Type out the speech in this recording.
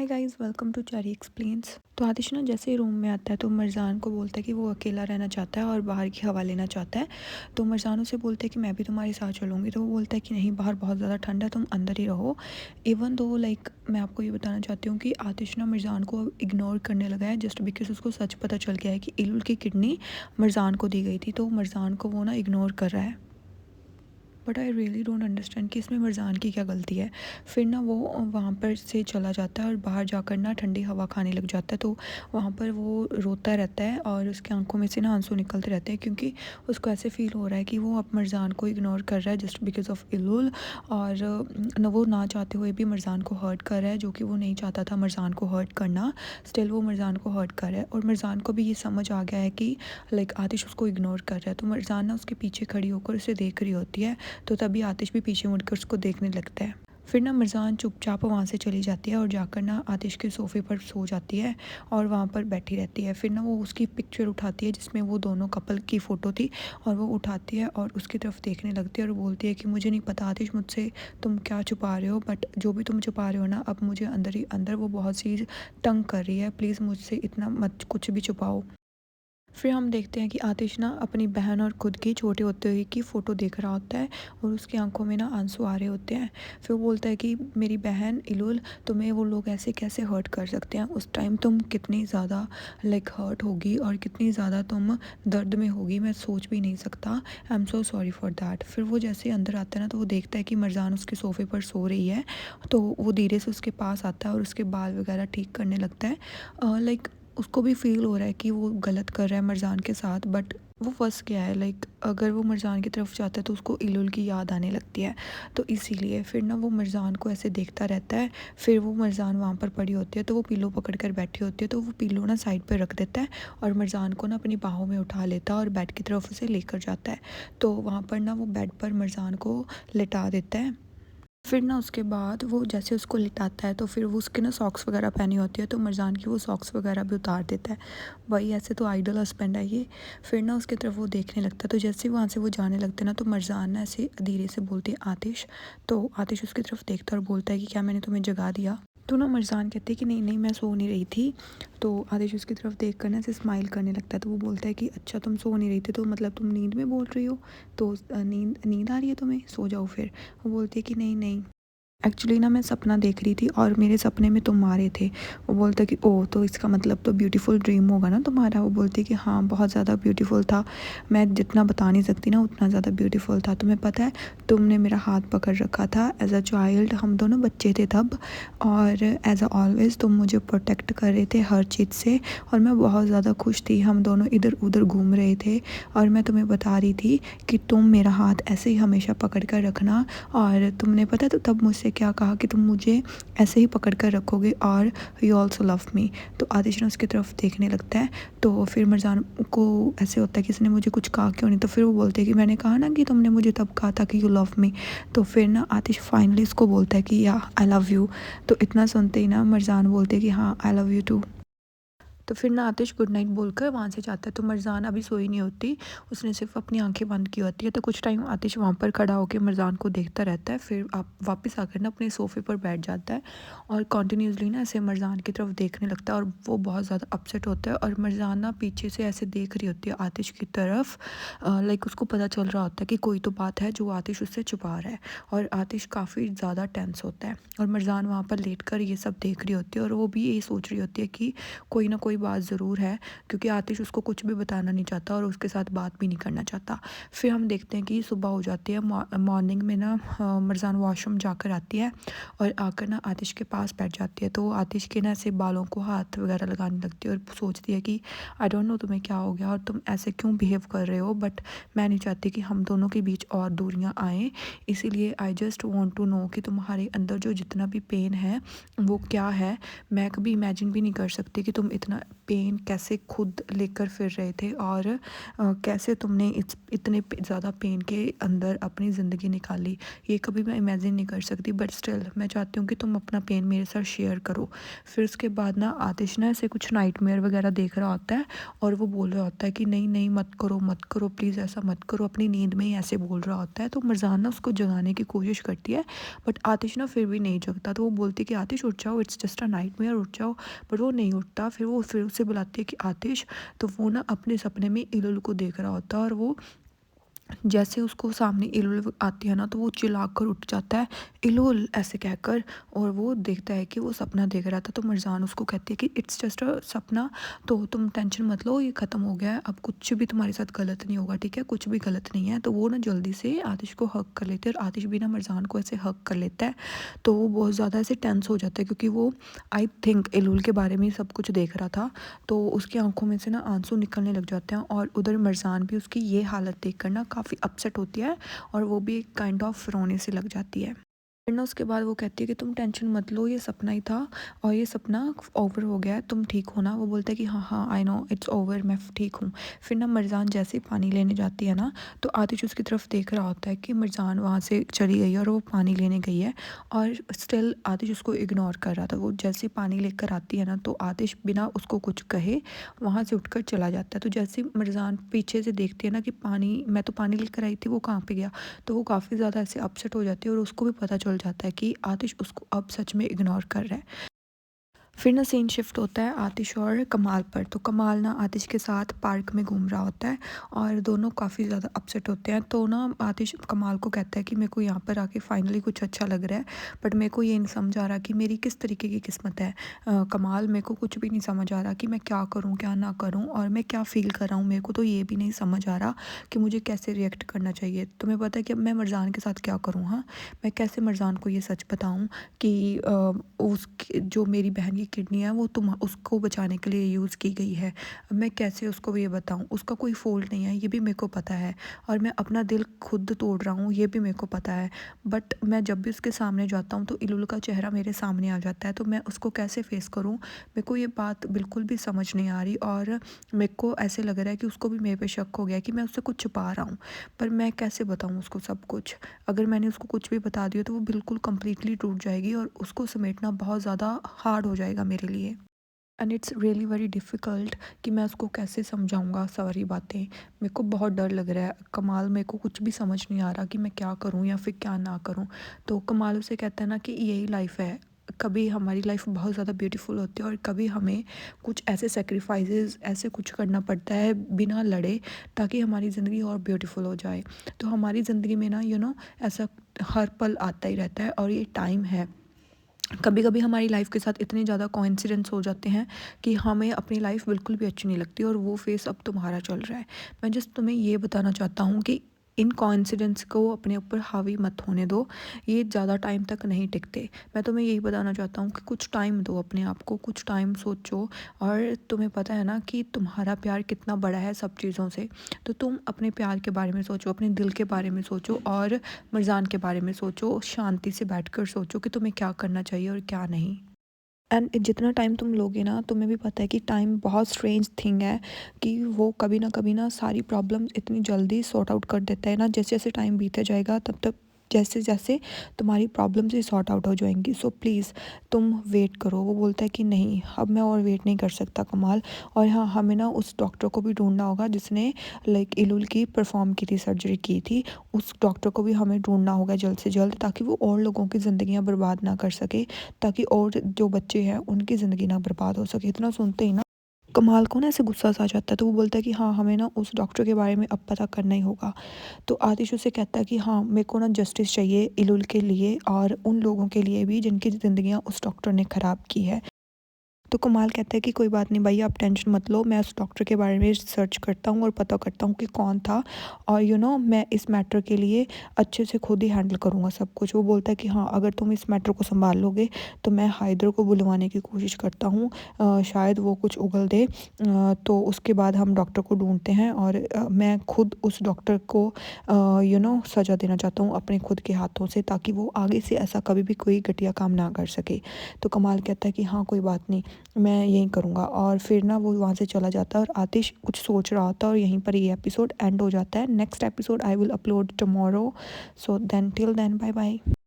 Hi guys, welcome to Cherry explains. तो आतिश ना जैसे ही रूम में आता है तो मरजान को बोलता है कि वो अकेला रहना चाहता है और बाहर की हवा लेना चाहता है। तो मरजान उसे बोलता है कि मैं भी तुम्हारे साथ चलूँगी। तो वो बोलता है कि नहीं, बाहर बहुत ज़्यादा ठंड है, तुम अंदर ही रहो। इवन दो मैं आपको ये बताना चाहती हूँ कि आतिश ना मरजान को इग्नोर करने लगा है जस्ट बिकॉज उसको सच पता चल गया है कि इलुल की किडनी मरजान को दी गई थी। तो मरजान को वो ना इग्नोर कर रहा है। But I really don't understand कि इसमें मरजान की क्या गलती है। फिर ना वो वहाँ पर से चला जाता है और बाहर जाकर ना ठंडी हवा खाने लग जाता है। तो वहाँ पर वो रोता रहता है और उसकी आंखों में से ना आंसू निकलते रहते हैं क्योंकि उसको ऐसे फील हो रहा है कि वो अब मरजान को इग्नोर कर रहा है जस्ट बिकॉज ऑफ इलुल। और न वो ना चाहते हुए भी मरजान को हर्ट कर रहा है, जो कि वो नहीं चाहता था मरजान को हर्ट करना। स्टिल वो मरजान को हर्ट कर रहा है और मरजान को भी ये समझ आ गया है कि आतिश उसको इग्नोर कर रहा है। तो मरजान ना उसके पीछे खड़ी होकर उसे देख रही होती है। तो तभी आतिश भी पीछे मुड़कर उसको देखने लगता है। फिर ना मरजान चुपचाप वहाँ से चली जाती है और जाकर ना आतिश के सोफ़े पर सो जाती है और वहाँ पर बैठी रहती है। फिर ना वो उसकी पिक्चर उठाती है जिसमें वो दोनों कपल की फ़ोटो थी और वो उठाती है और उसकी तरफ देखने लगती है और बोलती है कि मुझे नहीं पता आतिश, मुझसे तुम क्या छुपा रहे हो, बट जो भी तुम छुपा रहे हो ना, अब मुझे अंदर ही अंदर वो बहुत सी तंग कर रही है। प्लीज़ मुझसे इतना मत कुछ भी छुपाओ। फिर हम देखते हैं कि आतिश ना अपनी बहन और खुद की छोटे होते हुए की फ़ोटो देख रहा होता है और उसकी आंखों में ना आंसू आ रहे होते हैं। फिर वो बोलता है कि मेरी बहन इलुल, तुम्हें वो लोग ऐसे कैसे हर्ट कर सकते हैं। उस टाइम तुम कितनी ज़्यादा हर्ट होगी और कितनी ज़्यादा तुम दर्द में होगी, मैं सोच भी नहीं सकता। I am so sorry for that. फिर वो जैसे ही अंदर आता है ना तो वो देखता है कि मरजान उसके सोफ़े पर सो रही है। तो वो धीरे से उसके पास आता है और उसके बाल वगैरह ठीक करने लगता है। उसको भी फ़ील हो रहा है कि वो गलत कर रहा है मरजान के साथ, बट वो फंस गया है। अगर वो मरजान की तरफ जाता है तो उसको इलुल की याद आने लगती है। तो इसीलिए फिर ना वो मरजान को ऐसे देखता रहता है। फिर वो मरजान वहाँ पर पड़ी होती है तो वो पिल्लो पकड़ कर बैठी होती है। तो वो पिल्लो ना साइड पर रख देता है और मरजान को ना अपनी बाहों में उठा लेता है और बेड की तरफ उसे लेकर जाता है। तो वहाँ पर ना वो बेड पर मरजान को लिटा देता है। फिर ना उसके बाद वो जैसे उसको लिटाता है तो फिर वो उसके ना सॉक्स वगैरह पहनी होती है तो मरजान की वो सॉक्स वगैरह भी उतार देता है। वही ऐसे तो आइडल हस्बैंड है ये। फिर ना उसकी तरफ वो देखने लगता है तो जैसे ही वहाँ से वो जाने लगते हैं ना तो मरजान ना ऐसे धीरे से बोलती है आतिश। तो आतिश उसकी तरफ देखता है और बोलता है कि क्या मैंने तुम्हें जगा दिया। तो ना मरजान कहती है कि नहीं नहीं, मैं सो नहीं रही थी। तो आतिश उसकी तरफ देख कर ना ऐसे स्माइल करने लगता है। तो वो बोलता है कि अच्छा, तुम सो नहीं रही थी तो मतलब तुम नींद में बोल रही हो। तो नींद नींद आ रही है तुम्हें, सो जाओ फिर। वो बोलती है कि नहीं नहीं, एक्चुअली ना मैं सपना देख रही थी और मेरे सपने में तुम आ रहे थे। वो बोलता कि ओह, तो इसका मतलब तो ब्यूटीफुल ड्रीम होगा ना तुम्हारा। वो बोलती कि हाँ, बहुत ज़्यादा ब्यूटीफुल था। मैं जितना बता नहीं सकती ना उतना ज़्यादा ब्यूटीफुल था। तुम्हें पता है, तुमने मेरा हाथ पकड़ रखा था एज अ चाइल्ड, हम दोनों बच्चे थे तब। और एज अ ऑलवेज तुम मुझे प्रोटेक्ट कर रहे थे हर चीज़ से और मैं बहुत ज़्यादा खुश थी। हम दोनों इधर उधर घूम रहे थे और मैं तुम्हें बता रही थी कि तुम मेरा हाथ ऐसे ही हमेशा पकड़ कर रखना। और तुमने पता तो तब मुझसे क्या कहा कि तुम मुझे ऐसे ही पकड़ कर रखोगे और यू ऑल्सो लव मी। तो आतिश ना उसकी तरफ देखने लगता है। तो फिर मरजान को ऐसे होता है कि इसने मुझे कुछ कहा क्यों नहीं। तो फिर वो बोलते हैं कि मैंने कहा ना कि तुमने मुझे तब कहा था कि यू लव मी। तो फिर ना आतिश फाइनली उसको बोलता है कि या आई लव यू। तो इतना सुनते ही ना मरजान बोलते हैं कि हाँ, आई लव यू टू। तो फिर ना आतिश गुड नाइट बोलकर वहाँ से जाता है। तो मरजान अभी सोई नहीं होती, उसने सिर्फ अपनी आंखें बंद की होती है। तो कुछ टाइम आतिश वहाँ पर खड़ा होकर मरजान को देखता रहता है। फिर आप वापस आकर ना अपने सोफ़े पर बैठ जाता है और कॉन्टीन्यूसली ना ऐसे मरजान की तरफ देखने लगता है और वो बहुत ज़्यादा अपसेट होता है। और मरजान ना पीछे से ऐसे देख रही होती है आतिश की तरफ। उसको पता चल रहा होता है कि कोई तो बात है जो आतिश उससे छुपा रहा है। और आतिश काफ़ी ज़्यादा टेंस होता है और मरजान वहाँ पर लेट कर ये सब देख रही होती है और वो भी यही सोच रही होती है कि कोई ना कोई बात ज़रूर है, क्योंकि आतिश उसको कुछ भी बताना नहीं चाहता और उसके साथ बात भी नहीं करना चाहता। फिर हम देखते हैं कि सुबह हो जाती है। मॉर्निंग में ना मरजान वॉशरूम जाकर आती है और आकर ना आतिश के पास बैठ जाती है। तो वो आतिश के ना ऐसे बालों को हाथ वगैरह लगाने लगती है और सोचती है कि आई डोंट नो तुम्हें क्या हो गया और तुम ऐसे क्यों बिहेव कर रहे हो, बट मैं नहीं चाहती कि हम दोनों के बीच और दूरियां आएँ। इसीलिए I just want to know कि तुम्हारे अंदर जो जितना भी पेन है वो क्या है। मैं कभी इमेजिन भी नहीं कर सकती कि तुम इतना पेन कैसे खुद लेकर फिर रहे थे और कैसे तुमने इतने ज़्यादा पेन के अंदर अपनी ज़िंदगी निकाली, ये कभी मैं इमेजिन नहीं कर सकती, बट स्टिल मैं चाहती हूँ कि तुम अपना पेन मेरे साथ शेयर करो। फिर उसके बाद ना आतिश ना ऐसे कुछ नाइटमेयर वगैरह देख रहा होता है और वो बोल रहा होता है कि नहीं नहीं मत करो प्लीज़, ऐसा मत करो, अपनी नींद में ही ऐसे बोल रहा होता है। तो मरजान ना उसको जगाने की कोशिश करती है, बट आतिश ना फिर भी नहीं जगता। तो वो बोलती है कि आतिश उठ जाओ, इट्स जस्ट अ नाइटमेयर, उठ जाओ। बट वो नहीं उठता। फिर उससे बुलाती है कि आतिश। तो वो ना अपने सपने में इलुल को देख रहा होता है और वो जैसे उसको सामने इलुल आती है ना तो वो चिल्लाकर उठ जाता है, इलुल ऐसे कहकर। और वो देखता है कि वो सपना देख रहा था। तो मरजान उसको कहती है कि इट्स जस्ट अ सपना, तो तुम टेंशन मत लो, ये ख़त्म हो गया है, अब कुछ भी तुम्हारे साथ गलत नहीं होगा, ठीक है, कुछ भी गलत नहीं है। तो वो ना जल्दी से आतिश को हक कर लेते हैं और आतिश भी ना मरजान को ऐसे हक कर लेता है। तो वो बहुत ज़्यादा ऐसे टेंस हो जाता है क्योंकि वो आई थिंक इलुल के बारे में ही सब कुछ देख रहा था। तो उसकी आंखों में से ना आंसू निकलने लग जाते हैं और उधर मरजान भी उसकी ये हालत देख कर ना काफ़ी अपसेट होती है और वो भी काइंड ऑफ रोने से लग जाती है। फिर ना उसके बाद वो कहती है कि तुम टेंशन मत लो, ये सपना ही था और ये सपना ओवर हो गया है, तुम ठीक हो ना। वो बोलता है कि हाँ हाँ आई नो इट्स ओवर, मैं ठीक हूँ। फिर ना मरजान जैसे ही पानी लेने जाती है ना तो आतिश उसकी तरफ देख रहा होता है कि मरजान वहाँ से चली गई है और वो पानी लेने गई है और स्टिल आतिश उसको इग्नोर कर रहा था। वो जैसे पानी लेकर आती है ना तो आतिश बिना उसको कुछ कहे वहाँ से उठकर चला जाता है। तो जैसे मरजान पीछे से देखती है ना कि पानी, मैं तो पानी लेकर आई थी, वो कहाँ पे गया, तो वो काफ़ी ज़्यादा ऐसे अपसेट हो जाती है और उसको भी पता चल जाता है कि आतिश उसको अब सच में इग्नोर कर रहा है। फिर ना सीन शिफ्ट होता है आतिश और कमाल पर। तो कमाल ना आतिश के साथ पार्क में घूम रहा होता है और दोनों काफ़ी ज़्यादा अपसेट होते हैं। तो ना आतिश कमाल को कहता है कि मेरे को यहाँ पर आके फाइनली कुछ अच्छा लग रहा है, बट मेरे को ये नहीं समझ आ रहा कि मेरी किस तरीके की किस्मत है। कमाल, मेरे को कुछ भी नहीं समझ आ रहा कि मैं क्या करूँ क्या ना करूँ और मैं क्या फ़ील कर रहा हूँ। मेरे को तो ये भी नहीं समझ आ रहा कि मुझे कैसे रिएक्ट करना चाहिए। तुम्हें पता है कि अब मैं मरजान के साथ क्या करूँ? हाँ, मैं कैसे मरजान को ये सच बताऊँ कि उसकी जो मेरी बहन की किडनी है वो उसको बचाने के लिए यूज़ की गई है। मैं कैसे उसको ये बताऊँ? उसका कोई फ़ॉल्ट नहीं है, ये भी मेरे को पता है और मैं अपना दिल खुद तोड़ रहा हूँ, ये भी मेरे को पता है। बट मैं जब भी उसके सामने जाता हूँ तो इलुल का चेहरा मेरे सामने आ जाता है, तो मैं उसको कैसे फ़ेस करूँ? मेरे को ये बात बिल्कुल भी समझ नहीं आ रही और मेरे को ऐसे लग रहा है कि उसको भी मेरे पे शक हो गया है कि मैं उससे कुछ छुपा रहा हूँ। पर मैं कैसे बताऊँ उसको सब कुछ? अगर मैंने उसको कुछ भी बता दिया तो वो बिल्कुल कंप्लीटली टूट जाएगी और उसको समेटना बहुत ज़्यादा हार्ड हो जाएगा मेरे लिए। And it's really very difficult कि मैं उसको कैसे समझाऊँगा सारी बातें। मेरे को बहुत डर लग रहा है। कमाल, मेरे को कुछ भी समझ नहीं आ रहा कि मैं क्या करूँ या फिर क्या ना करूँ। तो कमाल उसे कहता है ना कि यही लाइफ़ है। कभी हमारी लाइफ बहुत ज़्यादा ब्यूटीफुल होती है और कभी हमें कुछ ऐसे सैक्रिफाइसेस ऐसे कुछ करना पड़ता है बिना लड़े, ताकि हमारी ज़िंदगी और ब्यूटीफुल हो जाए। तो हमारी ज़िंदगी में ना ऐसा हर पल आता ही रहता है और ये टाइम है। कभी कभी हमारी लाइफ के साथ इतने ज़्यादा कोइंसिडेंस हो जाते हैं कि हमें अपनी लाइफ बिल्कुल भी अच्छी नहीं लगती और वो फेस अब तुम्हारा चल रहा है। मैं जस्ट तुम्हें ये बताना चाहता हूँ कि इन कोइंसिडेंस को अपने ऊपर हावी मत होने दो, ये ज़्यादा टाइम तक नहीं टिकते। मैं तुम्हें यही बताना चाहता हूँ कि कुछ टाइम दो अपने आप को, कुछ टाइम सोचो। और तुम्हें पता है ना कि तुम्हारा प्यार कितना बड़ा है सब चीज़ों से। तो तुम अपने प्यार के बारे में सोचो, अपने दिल के बारे में सोचो और मरजान के बारे में सोचो। शांति से बैठकर सोचो कि तुम्हें क्या करना चाहिए और क्या नहीं। एंड जितना टाइम तुम लोगे ना, तुम्हें भी पता है कि टाइम बहुत स्ट्रेंज थिंग है कि वो कभी ना सारी प्रॉब्लम्स इतनी जल्दी सॉर्ट आउट कर देता है ना। जैसे जैसे टाइम बीते जाएगा तब तक जैसे जैसे तुम्हारी प्रॉब्लम्स ही सॉर्ट आउट हो जाएंगी। सो प्लीज़ तुम वेट करो। वो बोलता है कि नहीं, अब मैं और वेट नहीं कर सकता कमाल। और हाँ, हमें ना उस डॉक्टर को भी ढूंढना होगा जिसने लाइक इलुल की परफॉर्म की थी, सर्जरी की थी। उस डॉक्टर को भी हमें ढूंढना होगा जल्द से जल्द, ताकि वो और लोगों की ज़िंदगियाँ बर्बाद ना कर सके, ताकि और जो बच्चे हैं उनकी ज़िंदगी ना बर्बाद हो सके। इतना सुनते ही ना कमाल को ना ऐसे गुस्सा सा आ जाता है। तो वो बोलता है कि हाँ, हमें ना उस डॉक्टर के बारे में अब पता करना ही होगा। तो आतिश उसे कहता है कि हाँ, मेरे को ना जस्टिस चाहिए इलुल के लिए और उन लोगों के लिए भी जिनकी ज़िंदगियाँ उस डॉक्टर ने ख़राब की है। तो कमाल कहता है कि कोई बात नहीं भाई, आप टेंशन मत लो, मैं उस डॉक्टर के बारे में सर्च करता हूँ और पता करता हूँ कि कौन था। और मैं इस मैटर के लिए अच्छे से खुद ही हैंडल करूँगा सब कुछ। वो बोलता है कि हाँ, अगर तुम इस मैटर को संभाल लोगे तो मैं हाइदर को बुलवाने की कोशिश करता हूँ। शायद वो कुछ उगल दे। तो उसके बाद हम डॉक्टर को ढूंढते हैं और मैं खुद उस डॉक्टर को सज़ा देना चाहता हूँ अपने खुद के हाथों से, ताकि वो आगे से ऐसा कभी भी कोई घटिया काम ना कर सके। तो कमाल कहता है कि हाँ, कोई बात नहीं, मैं यही करूँगा। और फिर ना वो वहाँ से चला जाता है और आतिश कुछ सोच रहा होता है और यहीं पर ये एपिसोड एंड हो जाता है। Next episode I will upload tomorrow, so then till then bye bye.